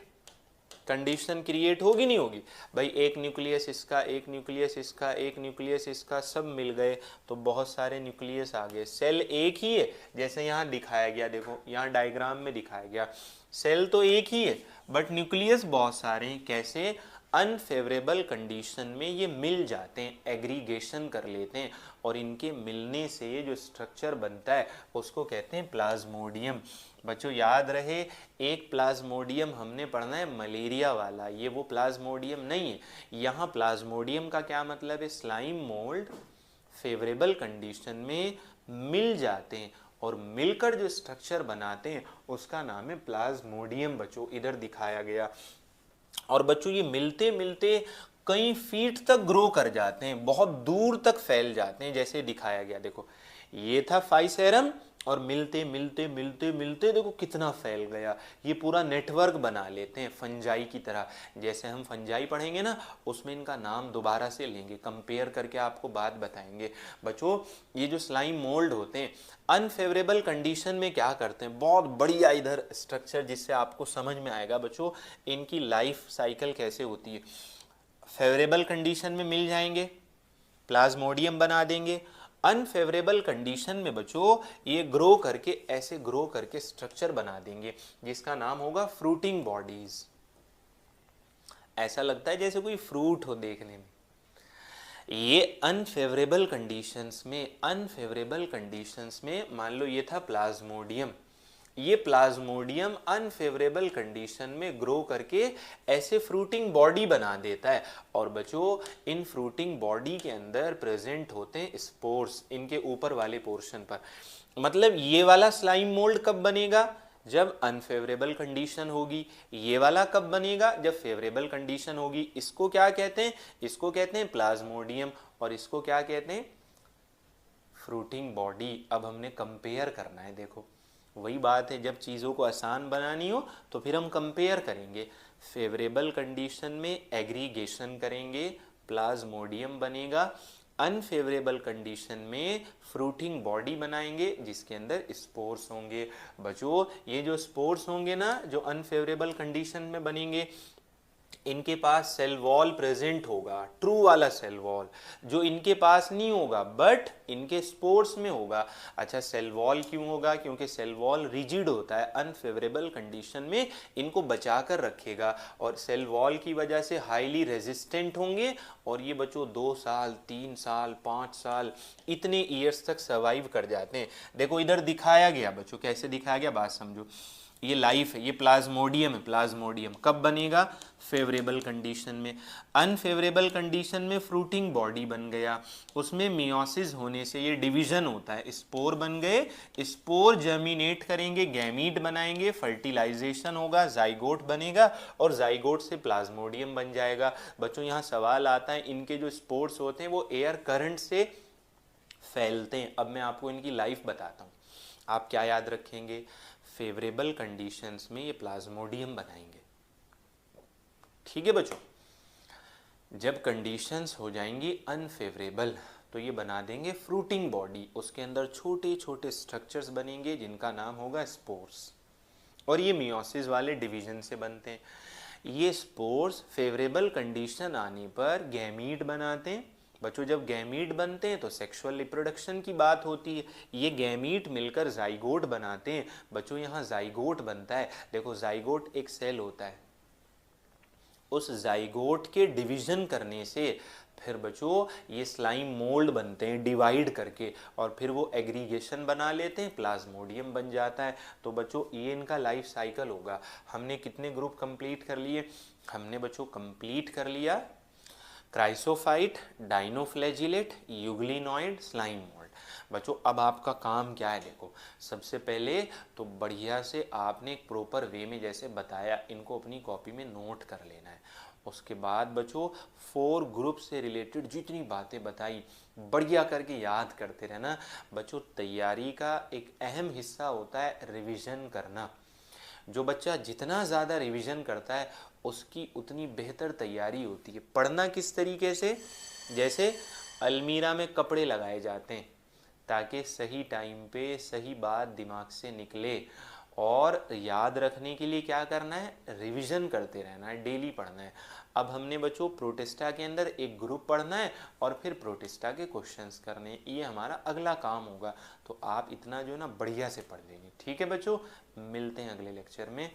कंडीशन क्रिएट होगी नहीं होगी भाई। एक न्यूक्लियस इसका, एक न्यूक्लियस इसका, एक न्यूक्लियस इसका, सब मिल गए तो बहुत सारे न्यूक्लियस आ गए। सेल एक ही है जैसे यहाँ दिखाया गया, देखो यहाँ डायग्राम में दिखाया गया, सेल तो एक ही है बट न्यूक्लियस बहुत सारे हैं। कैसे, अनफेवरेबल कंडीशन में ये मिल जाते हैं, एग्रीगेशन कर लेते हैं, और इनके मिलने से जो स्ट्रक्चर बनता है उसको कहते हैं प्लाज्मोडियम। बच्चों याद रहे, एक प्लाज्मोडियम हमने पढ़ना है मलेरिया वाला, ये वो प्लाज्मोडियम नहीं है। यहाँ प्लाज्मोडियम का क्या मतलब है, स्लाइम मोल्ड फेवरेबल कंडीशन में मिल जाते हैं और मिलकर जो स्ट्रक्चर बनाते हैं उसका नाम है प्लाज्मोडियम बच्चों, इधर दिखाया गया। और बच्चों ये मिलते मिलते कई फीट तक ग्रो कर जाते हैं, बहुत दूर तक फैल जाते हैं, जैसे दिखाया गया। देखो ये था फाइसेरम और मिलते मिलते मिलते मिलते देखो कितना फैल गया, ये पूरा नेटवर्क बना लेते हैं फंजाई की तरह। जैसे हम फंजाई पढ़ेंगे ना उसमें इनका नाम दोबारा से लेंगे, कंपेयर करके आपको बात बताएंगे। बच्चों ये जो स्लाइम मोल्ड होते हैं अनफेवरेबल कंडीशन में क्या करते हैं, बहुत बढ़िया इधर स्ट्रक्चर जिससे आपको समझ में आएगा बच्चों इनकी लाइफ साइकिल कैसे होती है। फेवरेबल कंडीशन में मिल जाएंगे, प्लाज्मोडियम बना देंगे। अनफेवरेबल कंडीशन में बच्चों ये ग्रो करके, ऐसे ग्रो करके स्ट्रक्चर बना देंगे जिसका नाम होगा फ्रूटिंग बॉडीज। ऐसा लगता है जैसे कोई फ्रूट हो देखने में। ये अनफेवरेबल कंडीशंस में मान लो ये था प्लाज्मोडियम, ये प्लाज्मोडियम अनफेवरेबल कंडीशन में ग्रो करके ऐसे फ्रूटिंग बॉडी बना देता है। और बच्चों इन फ्रूटिंग बॉडी के अंदर प्रेजेंट होते हैं स्पोर्स इनके ऊपर वाले पोर्शन पर। मतलब ये वाला स्लाइम मोल्ड कब बनेगा? जब अनफेवरेबल कंडीशन होगी। ये वाला कब बनेगा? जब फेवरेबल कंडीशन होगी। इसको क्या कहते हैं? इसको कहते हैं प्लाज्मोडियम, और इसको क्या कहते हैं? Fruiting body. अब हमने कंपेयर करना है। देखो वही बात है, जब चीज़ों को आसान बनानी हो तो फिर हम कंपेयर करेंगे। फेवरेबल कंडीशन में एग्रीगेशन करेंगे, प्लाज्मोडियम बनेगा। अनफेवरेबल कंडीशन में फ्रूटिंग बॉडी बनाएंगे जिसके अंदर स्पोर्स होंगे। बच्चों ये जो स्पोर्स होंगे ना, जो अनफेवरेबल कंडीशन में बनेंगे, इनके पास सेल वॉल प्रेजेंट होगा, ट्रू वाला सेल वॉल, जो इनके पास नहीं होगा बट इनके स्पोर्स में होगा। अच्छा सेल वॉल क्यों होगा? क्योंकि सेल वॉल रिजिड होता है, अनफेवरेबल कंडीशन में इनको बचा कर रखेगा, और सेल वॉल की वजह से हाईली रेजिस्टेंट होंगे। और ये बच्चों 2 साल 3 साल 5 साल इतने ईयर्स तक सर्वाइव कर जाते हैं। देखो इधर दिखाया गया बच्चों, कैसे दिखाया गया बात समझो। ये लाइफ है, ये प्लाज्मोडियम है। प्लाज्मोडियम कब बनेगा? फेवरेबल कंडीशन में। अनफेवरेबल कंडीशन में फ्रूटिंग बॉडी बन गया, उसमें मियोसिस होने से ये डिवीजन होता है, स्पोर बन गए, स्पोर जर्मिनेट करेंगे, गैमीट बनाएंगे, फर्टिलाइजेशन होगा, जाइगोट बनेगा, और जाइगोट से प्लाज्मोडियम बन जाएगा। बच्चों यहाँ सवाल आता है, इनके जो स्पोर्स होते हैं वो एयर करंट से फैलते हैं। अब मैं आपको इनकी लाइफ बताता हूँ। आप क्या याद रखेंगे? फेवरेबल कंडीशंस में ये प्लाज्मोडियम बनाएंगे, ठीक है बच्चों। जब कंडीशंस हो जाएंगी अनफेवरेबल तो ये बना देंगे फ्रूटिंग बॉडी, उसके अंदर छोटे छोटे स्ट्रक्चर्स बनेंगे जिनका नाम होगा स्पोर्स, और ये मियोसिस वाले डिवीजन से बनते हैं। ये स्पोर्स फेवरेबल कंडीशन आने पर गैमीट बनाते हैं। बच्चों जब गैमीट बनते हैं तो सेक्सुअल रिप्रोडक्शन की बात होती है। ये गैमीट मिलकर जाइगोट बनाते हैं। बच्चों यहाँ जाइगोट बनता है। देखो जाइगोट एक सेल होता है, उस जाइगोट के डिवीजन करने से फिर बच्चों ये स्लाइम मोल्ड बनते हैं डिवाइड करके, और फिर वो एग्रीगेशन बना लेते हैं, प्लाज्मोडियम बन जाता है। तो बच्चों ये इनका लाइफ साइकिल होगा। हमने कितने ग्रुप कंप्लीट कर लिए? हमने बच्चों कंप्लीट कर लिया chrysophyte, dinoflagellate, euglenoid, slime mould. बच्चों अब आपका काम क्या है? देखो सबसे पहले तो बढ़िया से आपने एक प्रॉपर वे में जैसे बताया इनको अपनी कॉपी में नोट कर लेना है। उसके बाद बच्चों 4 ग्रुप से रिलेटेड जितनी बातें बताई बढ़िया करके याद करते रहना। बच्चों तैयारी का एक अहम हिस्सा होता है रिवीजन करना। जो बच्चा जितना ज़्यादा रिवीजन करता है उसकी उतनी बेहतर तैयारी होती है। पढ़ना किस तरीके से? जैसे अलमीरा में कपड़े लगाए जाते हैं ताकि सही टाइम पे सही बात दिमाग से निकले, और याद रखने के लिए क्या करना है? रिवीजन करते रहना है, डेली पढ़ना है। अब हमने बच्चों प्रोटिस्टा के अंदर एक ग्रुप पढ़ना है और फिर प्रोटिस्टा के क्वेश्चंस करने, ये हमारा अगला काम होगा। तो आप इतना जो है ना बढ़िया से पढ़ लेंगे, ठीक है बच्चों। मिलते हैं अगले लेक्चर में।